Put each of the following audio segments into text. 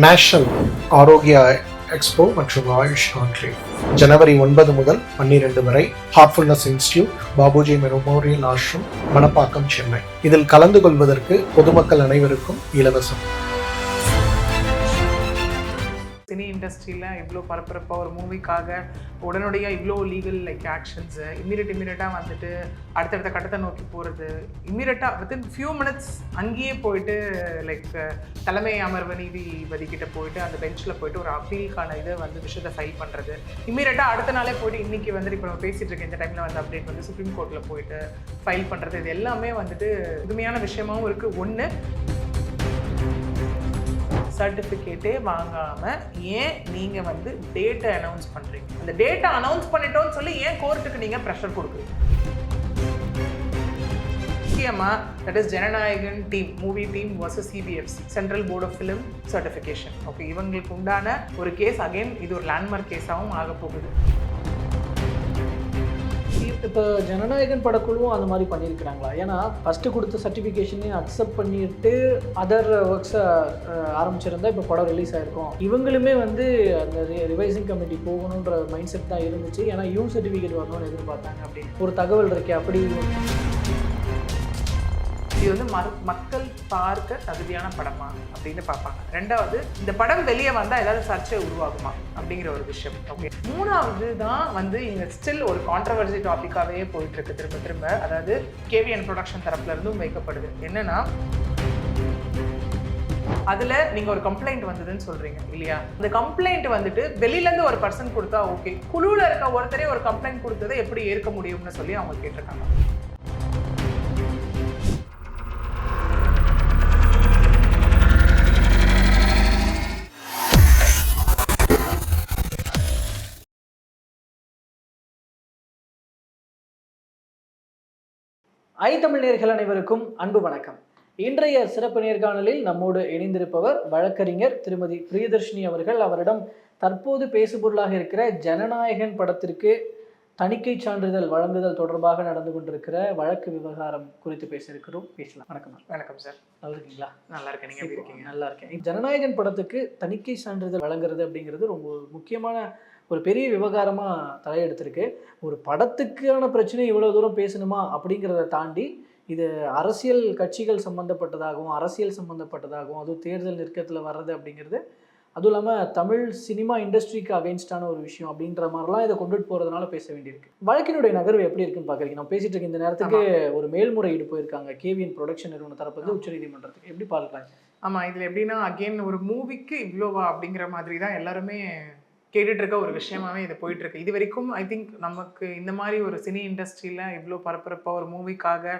National ஆரோக்கிய expo மற்றும் AYUSH conclave ஜனவரி 9 முதல் 12 வரை Heartfulness institute, Babuji memorial ashram, Manapakkam, Chennai. இதில் கலந்து கொள்வதற்கு பொதுமக்கள் அனைவருக்கும் இலவசம். சினி இண்டஸ்ட்ரியில் இவ்வளோ பரபரப்பாக ஒரு மூவிக்காக உடனடியாக இவ்வளோ லீகல் ஆக்ஷன்ஸு இம்மீடியட்டாக வந்துட்டு அடுத்தடுத்த கட்டத்தை நோக்கி போகிறது, இம்மீடியட்டாக வித்தின் ஃபியூ மினிட்ஸ் அங்கேயே போயிட்டு தலைமை அமர்வு நீதிபதிக்கிட்ட போயிட்டு அந்த பெஞ்சில் போயிட்டு ஒரு அப்பீலுக்கான இதை விஷயத்தை ஃபைல் பண்ணுறது, இம்மீடியட்டாக அடுத்த நாளே போயிட்டு இன்றைக்கி இப்போ நம்ம பேசிகிட்டு இருக்க இந்த டைமில் அப்டேட் சுப்ரீம் கோர்ட்டில் போயிட்டு ஃபைல் பண்ணுறது, இது எல்லாமே புதுமையான விஷயமாகவும் இருக்குது. ஒன்று, சர்டிஃபிகேட்டே வாங்காமல் ஏன் நீங்கள் டேட்டை அனௌன்ஸ் பண்ணுறீங்க? அந்த டேட்டை அனௌன்ஸ் பண்ணிட்டோன்னு சொல்லி ஏன் கோர்ட்டுக்கு நீங்கள் ப்ரெஷர் கொடுக்குறீங்க? முக்கியமாக that is Jananayagan team, movie team versus CBFC, central board of film certification. Okay, இவங்களுக்கு உண்டான ஒரு கேஸ். அகெயின் இது ஒரு லேண்ட்மார்க் கேஸாகவும் ஆக போகுது. இப்போ ஜனநாயகன் படக்குழுவும் அந்த மாதிரி பண்ணியிருக்கிறாங்களா? ஏன்னா ஃபஸ்ட்டு கொடுத்த சர்டிஃபிகேஷனே அக்செப்ட் பண்ணிட்டு அதர் ஒர்க்ஸை ஆரம்பிச்சிருந்தா இப்போ படம் ரிலீஸ் ஆகிருக்கும். இவங்களுமே அந்த ரிவைசிங் கமிட்டி போகணுன்ற மைண்ட் செட் தான் இருந்துச்சு. ஏன்னா சர்டிஃபிகேட் வரணும்னு எதிர்பார்த்தாங்க அப்படின்னு ஒரு தகவல் இருக்கே. அப்படி இது மக்கள் பார்க்க தகுதியான படமா அப்படின்னு பார்ப்பாங்க. ரெண்டாவது, இந்த படம் வெளியே வந்தால் ஏதாவது சர்ச்சை உருவாகுமா அப்படிங்கிற ஒரு விஷயம். ஓகே, மூணாவது தான் இங்கே ஸ்டில் ஒரு கான்ட்ரவர்சி டாப்பிக்காகவே போயிட்டு இருக்கு திரும்ப திரும்ப. அதாவது கேவிஎன் ப்ரொடக்ஷன் தரப்புல இருந்தும் வைக்கப்படுது. என்னன்னா, அதில் நீங்கள் ஒரு கம்ப்ளைண்ட் வந்ததுன்னு சொல்கிறீங்க இல்லையா? அந்த கம்ப்ளைண்ட் வெளியிலேருந்து ஒரு பர்சன் கொடுத்தா ஓகே, குழுவில் இருக்க ஒருத்தரே ஒரு கம்ப்ளைண்ட் கொடுத்ததை எப்படி ஏற்க முடியும்னு சொல்லி அவங்க கேட்டிருக்காங்க. தமிழ் நேயர்கள் அனைவருக்கும் அன்பு வணக்கம். இன்றைய சிறப்பு நேர்காணலில் நம்மோடு இணைந்திருப்பவர் வழக்கறிஞர் திருமதி பிரியதர்ஷினி அவர்கள். அவரிடம் தற்போது பேசுபொருளாக இருக்கிற ஜனநாயகன் படத்திற்கு தணிக்கை சான்றிதழ் வழங்குதல் தொடர்பாக நடந்து கொண்டிருக்கிற வழக்கு விவகாரம் குறித்து பேசியிருக்கிறோம். பேசலாம். வணக்கம். வணக்கம் சார். நல்லா இருக்கீங்களா? நல்லா இருக்கேன். நீங்கள் எப்படி இருக்கீங்க? நல்லா இருக்கேன். ஜனநாயகன் படத்துக்கு தணிக்கை சான்றிதழ் வழங்குறது அப்படிங்கிறது ரொம்ப முக்கியமான ஒரு பெரிய விவகாரமாக தலையெடுத்திருக்கு. ஒரு படத்துக்கான பிரச்சனை இவ்வளோ தூரம் பேசணுமா அப்படிங்கிறத தாண்டி இது அரசியல் கட்சிகள் சம்மந்தப்பட்டதாகவும் அரசியல் சம்மந்தப்பட்டதாகவும் அதுவும் தேர்தல் நெருக்கத்தில் வர்றது அப்படிங்கிறது, அதுவும் இல்லாமல் தமிழ் சினிமா இண்டஸ்ட்ரிக்கு அகெயின்ஸ்டான ஒரு விஷயம் அப்படின்ற மாதிரிலாம் இதை கொண்டுட்டு போகிறதுனால பேச வேண்டியிருக்கு. வழக்கினுடைய நகர்வு எப்படி இருக்குன்னு பார்க்குறீங்க? நம்ம பேசிகிட்டு இருக்க இந்த நேரத்துக்கு ஒரு மேல்முறையீடு போயிருக்காங்க கேவிஎன் ப்ரொடக்ஷன் நிறுவன தரப்பு உச்சநீதிமன்றத்துக்கு. எப்படி பார்க்கலாம்? ஆமாம், இதில் எப்படின்னா அகெயின் ஒரு மூவிக்கு இவ்வளோவா அப்படிங்கிற மாதிரி தான் எல்லாருமே கேட்டுட்டு இருக்க ஒரு விஷயமாவே இது போயிட்டு இருக்கு. இது வரைக்கும் ஐ திங்க் நமக்கு இந்த மாதிரி ஒரு சினி இண்டஸ்ட்ரியில் இவ்வளோ பரபரப்பாக ஒரு மூவிக்காக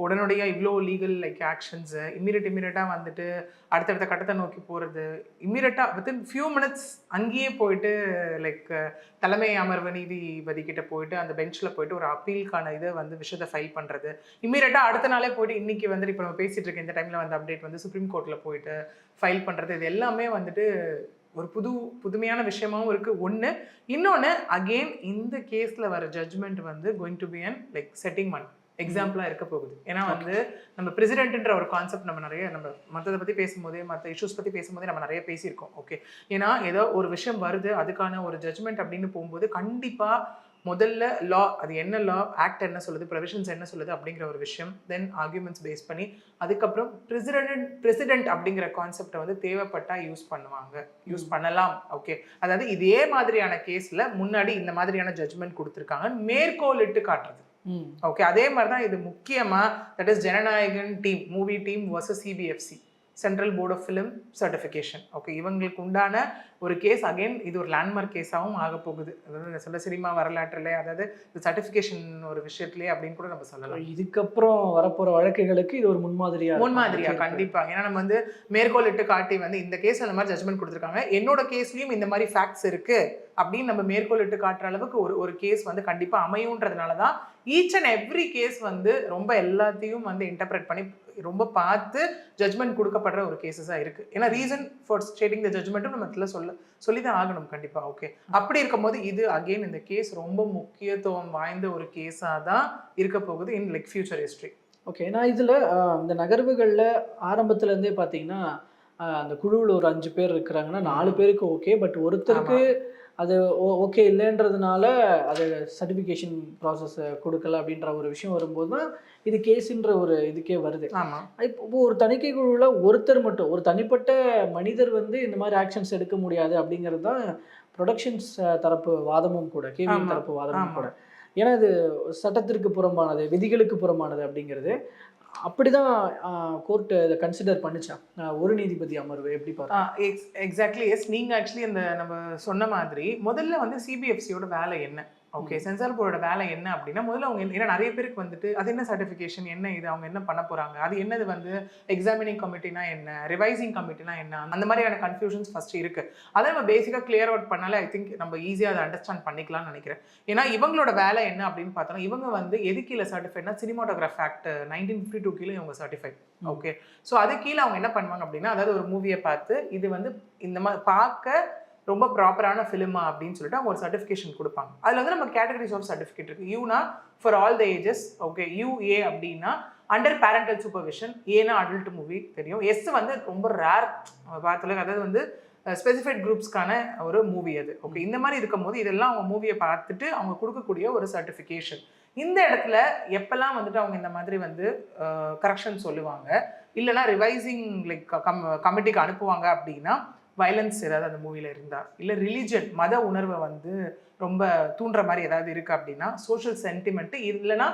உடனடியாக இவ்வளோ லீகல் ஆக்ஷன்ஸு இம்மீடியட்டாக அடுத்தடுத்த கட்டத்தை நோக்கி போகிறது, இம்மீடியட்டாக வித்தின் ஃபியூ மினிட்ஸ் அங்கேயே போயிட்டு தலைமை அமர்வு நீதிபதிக்கிட்ட போயிட்டு அந்த பெஞ்சில் போயிட்டு ஒரு அப்பீலுக்கான இதை விஷயத்தை ஃபைல் பண்ணுறது, இம்மீடியட்டாக அடுத்த நாளே போயிட்டு இன்றைக்கி இப்போ நம்ம பேசிகிட்டு இருக்க இந்த டைமில் அப்டேட் சுப்ரீம் கோர்ட்டில் போயிட்டு ஃபைல் பண்ணுறது, இது எல்லாமே ஒரு புதுமையான விஷயமாகவும் இருக்குது. ஒன்று, இன்னொன்று அகெயின் இந்த கேஸில் வர judgement going to be an setting one எக்ஸாம்பிளாக இருக்க போகுது. ஏன்னா நம்ம பிரசிடென்ட்ன்ற ஒரு கான்செப்ட் நம்ம மற்றதை பற்றி பேசும்போதே, மற்ற இஷ்யூஸ் பற்றி பேசும்போதே நம்ம நிறைய பேசியிருக்கோம். ஓகே, ஏன்னா ஏதோ ஒரு விஷயம் வருது, அதுக்கான ஒரு ஜட்ஜ்மெண்ட் அப்படின்னு போகும்போது கண்டிப்பாக முதல்ல லா, அது என்ன லா, ஆக்ட் என்ன சொல்லுது, ப்ரொவிஷன்ஸ் என்ன சொல்லுது அப்படிங்கிற ஒரு விஷயம், தென் ஆர்கியூமெண்ட்ஸ் பேஸ் பண்ணி அதுக்கப்புறம் பிரசிடென்ட் அப்படிங்கிற கான்செப்டை தேவைப்பட்டால் யூஸ் பண்ணலாம். ஓகே, அதாவது இதே மாதிரியான கேஸில் முன்னாடி இந்த மாதிரியான ஜட்ஜ்மெண்ட் கொடுத்துருக்காங்க மேற்கோளிட்டு காட்டுறது. ஓகே, அதே மாதிரி தான் இது முக்கியமாக that is Jananayagan team, movie team versus CBFC, central board of film certification. Okay, இவங்களுக்கு உண்டான ஒரு கேஸ். அகெயின் இது ஒரு லேண்ட்மார்க் கேஸாகவும் ஆக போகுது. அதாவது சொல்ல சினிமா வரலாற்றிலே, அதாவது இந்த சர்டிஃபிகேஷன் ஒரு விஷயத்திலே அப்படின்னு கூட நம்ம சொல்லலாம். இதுக்கப்புறம் வரப்போகிற வழக்குகளுக்கு இது ஒரு முன்மாதிரியா கண்டிப்பாக. ஏன்னா நம்ம மேற்கோளிட்டு காட்டி இந்த கேஸ் அந்த மாதிரி ஜட்ஜ்மெண்ட் கொடுத்துருக்காங்க, என்னோட கேஸ்லையும் இந்த மாதிரி ஃபேக்ட்ஸ் இருக்குது அப்படின்னு நம்ம மேற்கோளிட்டு காட்டுற அளவுக்கு ஒரு கேஸ் கண்டிப்பாக அமையுன்றதுனால தான் ஈச் அண்ட் எவ்ரி கேஸ் ரொம்ப எல்லாத்தையும் இன்டர்பிரட் பண்ணி ரொம்ப பார்த்து ஜட்ஜ்மெண்ட் கொடுக்கப்படுற ஒரு கேஸஸாக இருக்குது. ஏன்னா ரீசன் ஃபார் ஸ்டேட்டிங் த ஜட்ஜ்மெண்ட்டும் நம்ம சொல்லி தான் ஆகணும் கண்டிப்பாக. ஓகே, அப்படி இருக்கும் போது இது அகெயின் இந்த கேஸ் ரொம்ப முக்கியத்துவம் வாய்ந்த ஒரு கேஸாக தான் இருக்க போகுது இன் ஃபியூச்சர் ஹிஸ்ட்ரி. ஓகே, நான் இதில் இந்த நகர்வுகளில் ஆரம்பத்துலேருந்தே பார்த்தீங்கன்னா அந்த குழுவில் ஒரு 5 பேர் இருக்கிறாங்கன்னா 4 பேருக்கு ஓகே, பட் ஒருத்தருக்கு அது ஓகே இல்லைன்றதுனால அது சர்டிஃபிகேஷன் ப்ராசஸ் கொடுக்கல அப்படின்ற ஒரு விஷயம் வரும்போது தான் இது கேஸுன்ற ஒரு இதுக்கே வருது. ஆமா. இப்போ ஒரு தணிக்கை குழுவில் ஒருத்தர் மட்டும், ஒரு தனிப்பட்ட மனிதர் வந்து இந்த மாதிரி ஆக்ஷன்ஸ் எடுக்க முடியாது அப்படிங்கிறது தான் ப்ரொடக்ஷன்ஸ் தரப்பு வாதமும் கூட, கேவிஎன் தரப்பு வாதமும் கூட. ஏன்னா இது சட்டத்திற்கு புறம்பானது, விதிகளுக்கு புறம்பானது அப்படிங்கிறது. அப்படிதான் கோர்ட் இதை கன்சிடர் பண்ணிச்சா ஒரு நீதிபதி அமர்வு எப்படி பாருங்க? Exactly S. நீங்க ஆக்சுவலி அந்த நம்ம சொன்ன மாதிரி முதல்ல வந்து சிபிஎஃப்சியோட வேலை என்ன, ஓகே, சென்சார் போர்டோட வேலை என்ன அப்படின்னா, முதல்ல அவங்க ஏன்னா நிறைய பேருக்கு வந்துட்டு அது என்ன சர்டிஃபிகேஷன், என்ன இது, அவங்க என்ன பண்ண போறாங்க, அது என்னது வந்து எக்ஸாமினிங் கமிட்டினா என்ன, ரிவைசிங் கமிட்டினா என்ன, அந்த மாதிரியான கன்ஃபியூஷன்ஸ் ஃபர்ஸ்ட் இருக்கு. அதை நம்ம பேசிக்காக கிளியர் அவுட் பண்ணாலே ஐ திங்க் நம்ம ஈஸியாக அதை அண்டர்ஸ்டாண்ட் பண்ணிக்கலாம்னு நினைக்கிறேன். ஏன்னா இவங்களோட வேலை என்ன அப்படின்னு பார்த்தோம்னா, இவங்க வந்து எது கீழே சர்டிஃபைட்னா சினிமாட்டோகிராஃப் ஆக்ட் 1952 கீழே இவங்க சர்டிஃபைட். ஓகே, ஸோ அது கீழே அவங்க என்ன பண்ணுவாங்க அப்படின்னா, அதாவது ஒரு மூவியை பார்த்து இது வந்து இந்த மாதிரி பார்க்க ரொம்ப ப்ராப்பரான ஃபிலிமா அப்படின்னு சொல்லிட்டு அவங்க ஒரு சர்டிஃபிகேஷன் கொடுப்பாங்க. அதில் வந்து நம்ம கேட்டகரிஸ் ஆஃப் சர்டிஃபிகேட் இருக்குது. யூனா for all the ages, okay. UA அப்படின்னா அண்டர் பேரண்டல் சூப்பர்விஷன், ஏன்னா அடல்ட் மூவி தெரியும். எஸ் வந்து ரொம்ப ரேர் பார்த்துல, அதாவது வந்து ஸ்பெசிஃபைட் குரூப்ஸ்க்கான ஒரு மூவி அது. ஓகே, இந்த மாதிரி இருக்கும் போது இதெல்லாம் அவங்க மூவியை பார்த்துட்டு அவங்க கொடுக்கக்கூடிய ஒரு சர்டிஃபிகேஷன். இந்த இடத்துல எப்பெல்லாம் வந்துட்டு அவங்க இந்த மாதிரி வந்து கரெக்ஷன் சொல்லுவாங்க, இல்லைனா ரிவைசிங் லைக் கமிட்டிக்கு அனுப்புவாங்க அப்படின்னா, வயலன்ஸ் ஏதாவது அந்த மூவியில் இருந்தால், இல்லை ரிலீஜன் மத உணர்வை வந்து ரொம்ப தூண்டுற மாதிரி ஏதாவது இருக்குது அப்படின்னா, சோஷியல் சென்டிமெண்ட்டு, இல்லைனா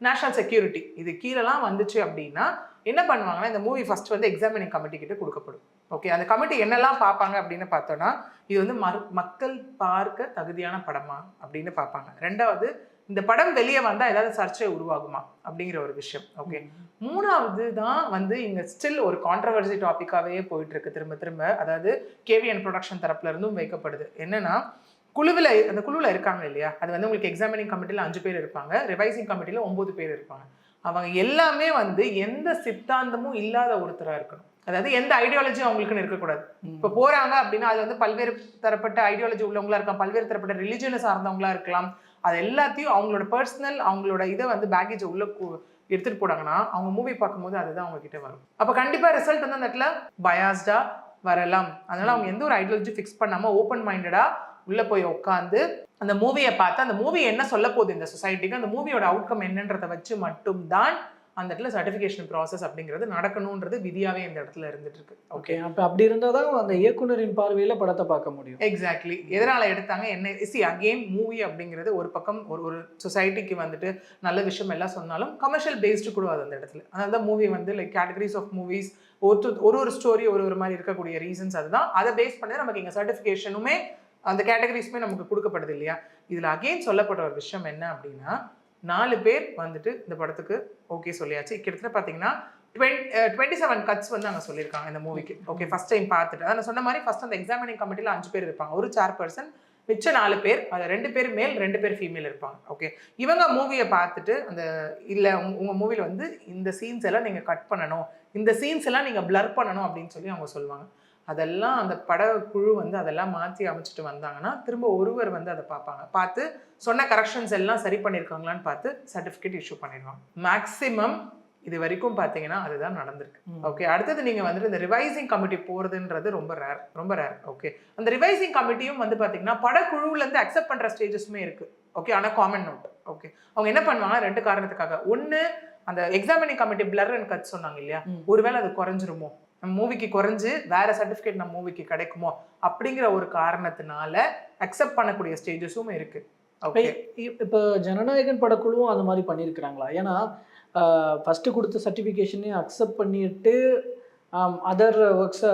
நேஷனல் செக்யூரிட்டி, இது கீழெல்லாம் வந்துச்சு அப்படின்னா என்ன பண்ணுவாங்கன்னா, இந்த மூவி ஃபர்ஸ்ட் வந்து எக்ஸாமினிங் கமிட்டி கிட்ட கொடுக்கப்படும். ஓகே, அந்த கமிட்டி என்னெல்லாம் பார்ப்பாங்க அப்படின்னு பார்த்தோன்னா, இது வந்து மக்கள் பார்க்க தகுதியான படமா அப்படின்னு பார்ப்பாங்க. ரெண்டாவது, இந்த படம் வெளியே வந்தால் ஏதாவது சர்ச்சை உருவாகுமா அப்படிங்கிற ஒரு விஷயம். ஓகே, மூணாவது தான் வந்து இங்கே ஸ்டில் ஒரு கான்ட்ரவர்சி டாப்பிக்காகவே போயிட்டு இருக்கு திரும்ப திரும்ப. அதாவது கேவிஎன் ப்ரொடக்ஷன் தரப்புல இருந்தும் வைக்கப்படுது. என்னன்னா, அந்த குழுவில் இருக்காங்க இல்லையா, அது வந்து உங்களுக்கு எக்ஸாமினிங் கமிட்டியில் 5 பேர் இருப்பாங்க, ரிவைசிங் கமிட்டியில் 9 பேர் இருப்பாங்க. அவங்க எல்லாமே வந்து எந்த சித்தாந்தமும் இல்லாத ஒருத்தராக இருக்கணும். அதாவது எந்த ஐடியாலஜி அவங்களுக்குன்னு இருக்கக்கூடாது. இப்போ போறாங்க அப்படின்னா அது வந்து பல்வேறு தரப்பட்ட ஐடியாலஜி உள்ளவங்களா இருக்கலாம், பல்வேறு தரப்பட்ட ரிலிஜனை சார்ந்தவங்களா இருக்கலாம். அது எல்லாத்தையும் அவங்களோட பர்சனல் அவங்களோட இதை வந்து பேக்கேஜ் உள்ள எடுத்துட்டு போனாங்கன்னா அவங்க மூவி பார்க்கும்போது அதுதான் அவங்க கிட்ட வரும். அப்போ கண்டிப்பா ரிசல்ட் வந்து அந்த இடத்துல பயாஸ்டா வரலாம். அதனால அவங்க எந்த ஒரு ஐடியாலஜி ஃபிக்ஸ் பண்ணாம ஓப்பன் மைண்டடா உள்ள போய் உட்காந்து அந்த மூவியை பார்த்து அந்த மூவி என்ன சொல்ல போகுது இந்த சொசைட்டிக்கு, அந்த மூவியோட அவுட்கம் என்னன்றதை வச்சு மட்டும்தான் அந்த இடத்துல சர்டிஃபிகேஷன் ப்ராசஸ் அப்படிங்கிறது நடக்கணுன்றது விதியாவே இந்த இடத்துல இருந்துட்டு இருக்கு. ஓகே, அப்போ அப்படி இருந்தால் தான் அந்த இயக்குனரின் பார்வையில் படத்தை பார்க்க முடியும். எக்ஸாக்ட்லி. எதனால எடுத்தாங்க என்ன, அகெயின் மூவி அப்படிங்கிறது ஒரு பக்கம் ஒரு சொசைட்டிக்கு வந்துட்டு நல்ல விஷயம் எல்லாம் சொன்னாலும் கமர்ஷியல் பேஸ்டு கூட அது அந்த இடத்துல. அதனால மூவி வந்து லைக் கேட்டகரிஸ் ஆஃப் மூவிஸ் ஒரு ஸ்டோரி ஒரு மாதிரி இருக்கக்கூடிய ரீசன்ஸ் அதுதான். அதை பேஸ் பண்ணி நமக்கு இங்கே சர்டிஃபிகேஷனுமே அந்த கேட்டகரிஸுமே நமக்கு கொடுக்கப்படுது இல்லையா. இதில் அகெயின் சொல்லப்பட்ட ஒரு விஷயம் என்ன அப்படின்னா, 4 பேர் வந்துட்டு இந்த படத்துக்கு ஓகே சொல்லியாச்சு. கிட்டத்தட்ட பார்த்தீங்கன்னா 27 கட்ஸ் வந்து அங்கே சொல்லியிருக்காங்க இந்த மூவிக்கு. ஓகே, ஃபர்ஸ்ட் டைம் பார்த்துட்டு அதான் சொன்ன மாதிரி ஃபர்ஸ்ட் அந்த எக்ஸாமினிங் கமிட்டியில் 5 பேர் இருப்பாங்க, ஒரு சேர்பர்சன், மிச்ச 4 பேர், அதில் 2 பேர் மேல் 2 பேர் ஃபீமேல் இருப்பாங்க. ஓகே, இவங்க மூவியை பார்த்துட்டு அந்த இல்லை உங்கள் மூவியில் வந்து இந்த சீன்ஸ் எல்லாம் நீங்கள் கட் பண்ணணும், இந்த சீன்ஸ் எல்லாம் நீங்கள் பிளர் பண்ணணும் அப்படின்னு சொல்லி அவங்க சொல்லுவாங்க. அதெல்லாம் அந்த படக்குழு வந்து அதெல்லாம் மாற்றி அமைச்சிட்டு வந்தாங்கன்னா திரும்ப ஒருவர் வந்து அதை பார்ப்பாங்க, பார்த்து சொன்ன கரெக்ஷன்ஸ் எல்லாம் சரி பண்ணியிருக்காங்களான்னு பார்த்து சர்டிஃபிகேட் இஷ்யூ பண்ணிடுவாங்க. மேக்ஸிமம் இது வரைக்கும் பார்த்தீங்கன்னா அதுதான் நடந்திருக்கு. ஓகே, அடுத்தது நீங்கள் வந்துட்டு இந்த ரிவைசிங் கமிட்டி போகிறதுன்றது ரொம்ப ரேர். ஓகே, அந்த ரிவைசிங் கமிட்டியும் வந்து பார்த்தீங்கன்னா படக்குழுவிலேருந்து அக்செப்ட் பண்ணுற ஸ்டேஜஸுமே இருக்குது. ஓகே, ஆனால் காமன் நோட். ஓகே, அவங்க என்ன பண்ணுவாங்க 2 காரணத்துக்காக. ஒன்று, அந்த examining committee blur and cut சொன்னாங்க இல்லையா, ஒருவேளை அது குறைஞ்சிருமோ, நம்ம மூவிக்கு குறைஞ்சு வேற சர்டிஃபிகேட் நம்ம மூவிக்கு கிடைக்குமோ அப்படிங்கிற ஒரு காரணத்தினால அக்செப்ட் பண்ணக்கூடிய ஸ்டேஜஸும் இருக்கு. ஓகே, இப்போ ஜனநாயகன் படக்குழுவும் அந்த மாதிரி பண்ணியிருக்கிறாங்களா? ஏன்னா ஃபஸ்ட்டு கொடுத்த சர்டிஃபிகேஷனையும் அக்செப்ட் பண்ணிட்டு அதர் ஒர்க்ஸை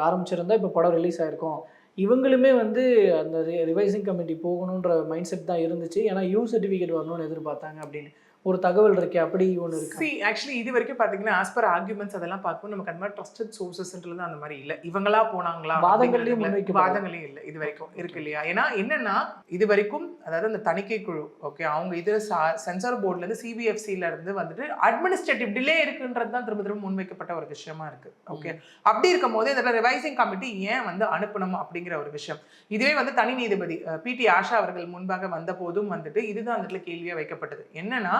ஆரம்பிச்சிருந்தா இப்போ படம் ரிலீஸ் ஆகிருக்கும். இவங்களுமே வந்து அந்த ரிவைசிங் கமிட்டி போகணுன்ற மைண்ட் செட் தான் இருந்துச்சு. ஏன்னா யூ சர்டிஃபிகேட் வரணும்னு எதிர்பார்த்தாங்க அப்படின்னு ஒரு தகவல் இருக்கே, அப்படி ஒன்று இருக்கு. ஆக்சுவலி இது வரைக்கும் பார்த்தீங்கன்னா ஆஸ் பர் ஆர்குமெண்ட்ஸ் அதெல்லாம் பார்க்கும்போது நமக்கு அந்த மாதிரி ட்ரஸ்டட் சோர்சஸ்ன்றது அந்த மாதிரி இல்லை. இவங்களா போனாங்களா வாதங்களையும் இல்லை இது வரைக்கும் இருக்கு இல்லையா. ஏன்னா என்னன்னா இது வரைக்கும் அதாவது அந்த தணிக்கை குழு, ஓகே, அவங்க இது சென்சார் போர்ட்லேருந்து சிபிஎஃப்சில இருந்து வந்துட்டு அட்மினிஸ்ட்ரேட்டிவ் டிலே இருக்குன்றது தான் திரும்ப முன்வைக்கப்பட்ட ஒரு விஷயமா இருக்கு. ஓகே, அப்படி இருக்கும் போது இதில் ரிவைசிங் கமிட்டி ஏன் வந்து அனுப்பணும் அப்படிங்கிற ஒரு விஷயம். இதுவே வந்து தனி நீதிபதி பிடி ஆஷா அவர்கள் முன்பாக வந்த போதும் வந்துட்டு இதுதான் அந்த கேள்வியாக வைக்கப்பட்டது. என்னன்னா,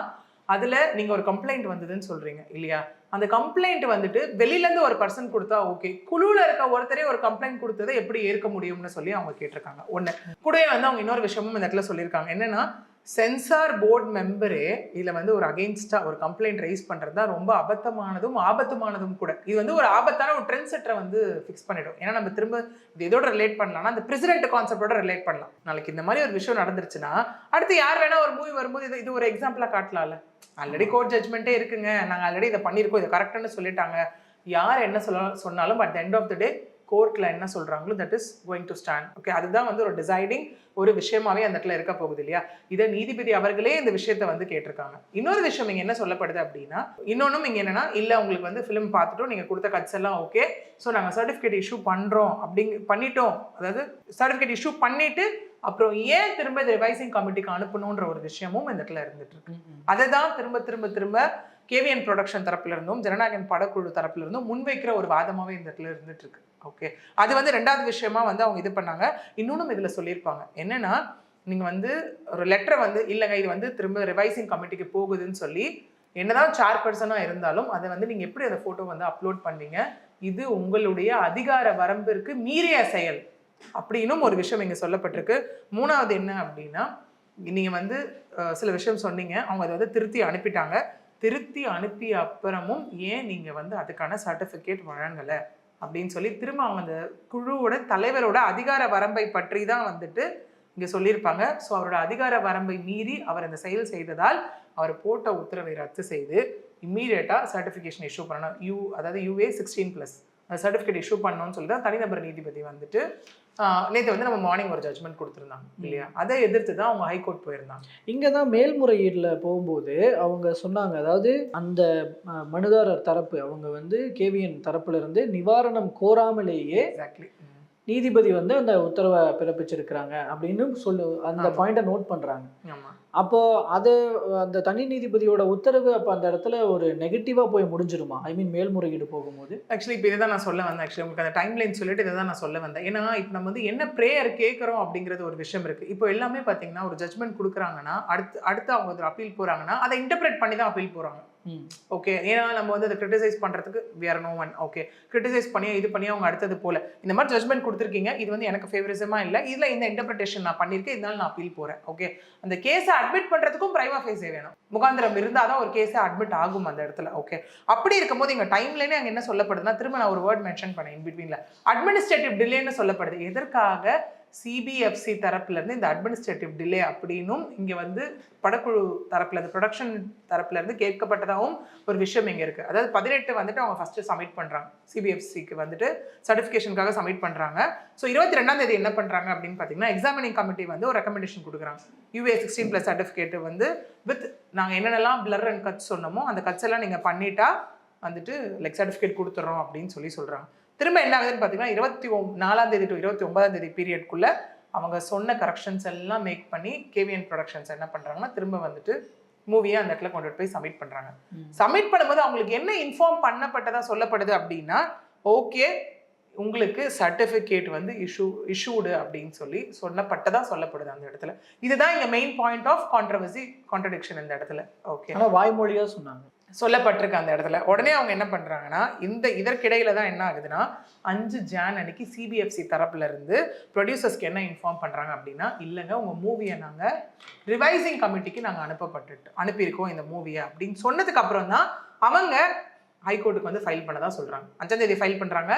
அதில் நீங்கள் ஒரு கம்ப்ளைண்ட் வந்ததுன்னு சொல்கிறீங்க இல்லையா, அந்த கம்ப்ளைண்ட் வந்துட்டு வெளியில இருந்து ஒரு பர்சன் கொடுத்தா ஓகே, குழுல இருக்க ஒருத்தரே ஒரு கம்ப்ளைண்ட் கொடுத்ததை எப்படி ஏற்க முடியும்னு சொல்லி அவங்க கேட்டிருக்காங்க. ஒண்ணு கூடவே வந்து அவங்க இன்னொரு விஷயமும் இந்த இடத்துல சொல்லியிருக்காங்க. என்னன்னா, சென்சார் போர்டு மெம்பரே இதுல வந்து ஒரு அகெயின்ஸ்டா ஒரு கம்ப்ளைண்ட் ரைஸ் பண்றது தான் ரொம்ப அபத்தமானதும் ஆபத்துமானதும் கூட. இது வந்து ஒரு ஆபத்தான ஒரு ட்ரெண்ட் செட்டரை வந்து ஃபிக்ஸ் பண்ணிடும். ஏன்னா நம்ம திரும்ப இது எதோட ரிலேட் பண்ணலாம்னா அந்த பிரசிடென்ட் கான்செப்டோட ரிலேட் பண்ணலாம். நாளைக்கு இந்த மாதிரி ஒரு விஷயம் நடந்துருச்சுன்னா அடுத்து யார் வேணா ஒரு மூவி வரும்போது இது ஒரு எக்ஸாம்பிளா காட்டலாம்ல. ஆல்ரெடி கோர்ட் ஜட்மெண்ட்டே இருக்குங்க, நாங்கள் ஆல்ரெடி இதை பண்ணியிருக்கோம், இதை கரெக்டானு சொல்லிட்டாங்க, யார் என்ன சொன்னாலும் at the end of the day கோர்ட்ல என்ன சொல்றாங்களோ that is going to stand. Okay, அதுதான் வந்து ஒரு டிசைடிங் ஒரு விஷயமாவே அந்த இடத்துல இருக்க போகுது இல்லையா. இதை நீதிபதி அவர்களே இந்த விஷயத்தை வந்து கேட்டிருக்காங்க. இன்னொரு விஷயம் இங்க என்ன சொல்லப்படுது அப்படின்னா, இன்னொன்னும் இங்க என்னன்னா, இல்ல உங்களுக்கு வந்து ஃபிலிம் பார்த்துட்டோம், நீங்க கொடுத்த கட்ஸ் எல்லாம் ஓகே, ஸோ நாங்க சர்டிஃபிகேட் இஷ்யூ பண்றோம் பண்ணிட்டோம், அதாவது சர்டிஃபிகேட் இஷ்யூ பண்ணிட்டு அப்புறம் ஏன் திரும்ப இந்த ரிவைசிங் கமிட்டிக்கு அனுப்பணுன்ற ஒரு விஷயமும் இந்த இடத்துல இருந்துட்டு இருக்கு. அதை தான் திரும்ப திரும்ப திரும்ப கேவிஎன் ப்ரொடக்ஷன் தரப்புல இருந்தும் ஜனநாயகன் படக்குழு தரப்புல இருந்தும் முன்வைக்கிற ஒரு வாதமாவே இந்த இடத்துல இருந்துட்டு இருக்கு. ஓகே, அது வந்து ரெண்டாவது விஷயமா வந்து அவங்க இது பண்ணாங்க. இன்னொன்னும் இதுல சொல்லியிருப்பாங்க என்னன்னா, நீங்க வந்து ஒரு லெட்டரை வந்து இல்லைங்க இது வந்து திரும்ப ரிவைசிங் கமிட்டிக்கு போகுதுன்னு சொல்லி என்னதான் சேர்பர்சனா இருந்தாலும் அதை வந்து நீங்க எப்படி அந்த போட்டோ வந்து அப்லோட் பண்ணீங்க, இது உங்களுடைய அதிகார வரம்பிற்கு மீறிய செயல் அப்படின்னும் ஒரு விஷயம் இங்க சொல்லப்பட்டிருக்கு. மூணாவது என்ன அப்படின்னா, நீங்க வந்து சில விஷயம் சொன்னீங்க, அவங்க அதை வந்து திருத்தி அனுப்பிட்டாங்க. திருத்தி அனுப்பிய அப்புறமும் ஏன் நீங்க வந்து அதுக்கான சர்டிஃபிகேட் வழங்கலை அப்படின்னு சொல்லி திரும்ப அவங்க அந்த குழுவோட தலைவரோட அதிகார வரம்பை பற்றி தான் வந்துட்டு இங்க சொல்லியிருப்பாங்க. ஸோ அவரோட அதிகார வரம்பை மீறி அவர் அந்த செயல் செய்ததால் அவர் போட்ட உத்தரவை ரத்து செய்து இம்மீடியட்டா சர்டிஃபிகேஷன் இஷ்யூ பண்ணணும். அதாவது UA 16+ சர்டிஃபிகேட் இஷ்யூ பண்ணணும்னு சொல்லி தான் தனிநபர் நீதிபதி வந்துட்டு நேற்று வந்து நம்ம மார்னிங் ஒரு ஜட்மெண்ட் கொடுத்துருந்தாங்க இல்லையா. அதை எதிர்த்து தான் அவங்க ஹைகோர்ட் போயிருந்தாங்க. இங்கே தான் மேல்முறையீடில் போகும்போது அவங்க சொன்னாங்க, அதாவது அந்த மனுதாரர் தரப்பு அவங்க வந்து கேவிஎன் தரப்புல இருந்து நிவாரணம் கோராமலேயே எக்ஸாக்ட்லி நீதிபதி வந்து அந்த உத்தரவை பிறப்பிச்சிருக்கிறாங்க அப்படின்னு அந்த பாயிண்டை நோட் பண்றாங்க. ஆமா, அப்போ அது அந்த தனி நீதிபதியோட உத்தரவு அப்போ அந்த இடத்துல ஒரு நெகட்டிவா போய் முடிஞ்சிருமா? ஐ மீன் மேல்முறையீடு போகும்போது. ஆக்சுவலி இப்போ இதை தான் நான் சொல்ல வந்தேன். ஆக்சுவலி உங்களுக்கு அந்த டைம் லைன் சொல்லிட்டு இதை தான் நான் சொல்ல வந்தேன். ஏன்னா இப்போ நம்ம வந்து என்ன ப்ரேயர் கேட்குறோம் அப்படிங்கிறது ஒரு விஷயம் இருக்கு. இப்போ எல்லாமே பார்த்தீங்கன்னா ஒரு ஜட்மெண்ட் கொடுக்குறாங்கன்னா அடுத்து அவங்க ஒரு அப்பீல் போறாங்கன்னா அதை இன்டர்பிரேட் பண்ணி தான் அப்பீல் போறாங்க. ஓகே, ஏன்னா நம்ம வந்து அதை கிரிட்டிசைஸ் பண்றதுக்கு we are no one. Okay, criticise பண்ணி இது பண்ணி அவங்க அடுத்தது போல இந்த மாதிரி ஜட்மெண்ட் கொடுத்துருக்கீங்க, இது வந்து எனக்கு ஃபேவரிசமா இல்லை, இதுல இந்த இன்டர்பிரேஷன் நான் பண்ணியிருக்கேன், இதனால நான் அப்பீல் போறேன். ஓகே, அந்த கேஸை அட்மிட் பண்றதுக்கும் பிரைமா ஃபேஸே வேணும், முகாந்திரம் இருந்தால் தான் ஒரு கேஸை அட்மிட் ஆகும் அந்த இடத்துல. ஓகே, அப்படி இருக்கும்போது எங்க டைம் லைனே அங்கே என்ன சொல்லப்படுதுன்னா, திரும்ப நான் ஒரு வேர்ட் மென்ஷன் பண்ணேன் இன் பிட்வீன்ல, அட்மினிஸ்ட்ரேட்டிவ் டிலேன்னு சொல்லப்படுது. எதற்காக? CBFC தரப்புல இருந்து இந்த அட்மினிஸ்ட்ரேட்டிவ் டிலே அப்படின்னும் இங்க வந்து படக்குழு தரப்புல இருந்து ப்ரொடக்ஷன் தரப்புல இருந்து கேட்கப்பட்டதாகவும் ஒரு விஷயம் இங்க இருக்கு. அதாவது 18 வந்துட்டு அவங்க ஃபர்ஸ்ட் சப்மிட் பண்றாங்க, CBFCக்கு வந்துட்டு சர்டிஃபிகேஷனுக்காக சப்மிட் பண்றாங்க. ஸோ 22ஆம் தேதி என்ன பண்றாங்க அப்படின்னு பாத்தீங்கன்னா, எக்ஸாமினிங் கமிட்டி வந்து ஒரு ரெக்கமெண்டேஷன் கொடுக்குறாங்க. UA 16+ சர்டிஃபிகேட் வந்து வித் நாங்க என்னென்னலாம் பிளர் அண்ட் கட்ஸ் சொன்னோமோ அந்த கட்ஸ் எல்லாம் நீங்க பண்ணிட்டா வந்துட்டு லைக் சர்டிஃபிகேட் கொடுத்துறோம் அப்படின்னு சொல்றாங்க. திரும்ப என்ன ஆகுதுன்னு பார்த்தீங்கன்னா, 24ஆம் தேதி டு 29ஆம் தேதி பீரியட்குள்ள அவங்க சொன்ன கரெக்ஷன்ஸ் எல்லாம் மேக் பண்ணி கேவிஎன் ப்ரொடக்ஷன்ஸ் என்ன பண்றாங்கன்னா, திரும்ப வந்துட்டு மூவியை அந்த இடத்துல கொண்டு போய் சப்மிட் பண்றாங்க. சப்மிட் பண்ணும்போது அவங்களுக்கு என்ன இன்ஃபார்ம் பண்ணப்பட்டதா சொல்லப்படுது அப்படின்னா, ஓகே உங்களுக்கு சர்டிஃபிகேட் வந்து இஷ்யூடு அப்படின்னு சொல்லி சொல்லப்பட்டதா சொல்லப்படுது அந்த இடத்துல. இதுதான் இங்க மெயின் பாயிண்ட் ஆஃப் கான்ட்ரடிக்ஷன் இந்த இடத்துல. ஓகே, ஆனா வாய்மொழியா சொன்னாங்க, சொல்லப்பட்டிருக்கு அந்த இடத்துல. உடனே அவங்க என்ன பண்றாங்கன்னா, இதற்கிடையில தான் என்ன ஆகுதுன்னா, 5 ஜான் அன்னைக்கு CBFC தரப்புல இருந்து ப்ரொடியூசர்ஸ்க்கு என்ன இன்ஃபார்ம் பண்றாங்க அப்படின்னா, இல்லைங்க உங்க மூவியை நாங்க ரிவைசிங் கமிட்டிக்கு நாங்க அனுப்பியிருக்கோம் இந்த மூவியை அப்படின்னு சொன்னதுக்கு அப்புறம் தான் அவங்க ஹைகோர்ட்டுக்கு வந்து ஃபைல் பண்ணதா சொல்றாங்க. 5ஆம் தேதி ஃபைல் பண்றாங்க,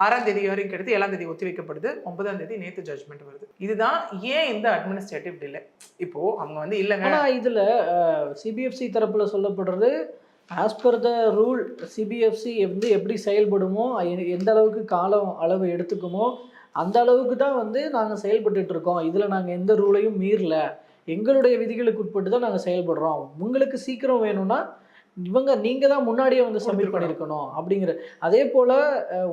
6ஆம் தேதி ஹியரிங் எடுத்து 7ஆம் தேதி ஒத்தி வைக்கப்படுது, 9ஆம் தேதி நேற்று ஜட்மெண்ட் வருது. இதுதான் ஏன் இந்த அட்மினிஸ்ட்ரேட்டிவ் டிலே. இப்போ அவங்க வந்து இல்லைங்க, ஆனா இதுல CBFC தரப்புல சொல்லப்படுறது as per the rule CBFC வந்து எப்படி செயல்படுமோ, எந்த அளவுக்கு காலம் அளவு எடுத்துக்குமோ அந்த அளவுக்கு தான் வந்து நாங்கள் செயல்பட்டு இருக்கோம், இதில் நாங்கள் எந்த ரூலையும் மீறல, எங்களுடைய விதிகளுக்கு உட்பட்டு தான் நாங்கள் செயல்படுறோம், உங்களுக்கு சீக்கிரம் வேணும்னா நீங்கள் தான் முன்னாடியே வந்து சப்மிட் பண்ணியிருக்கணும் அப்படிங்கிற. அதே போல்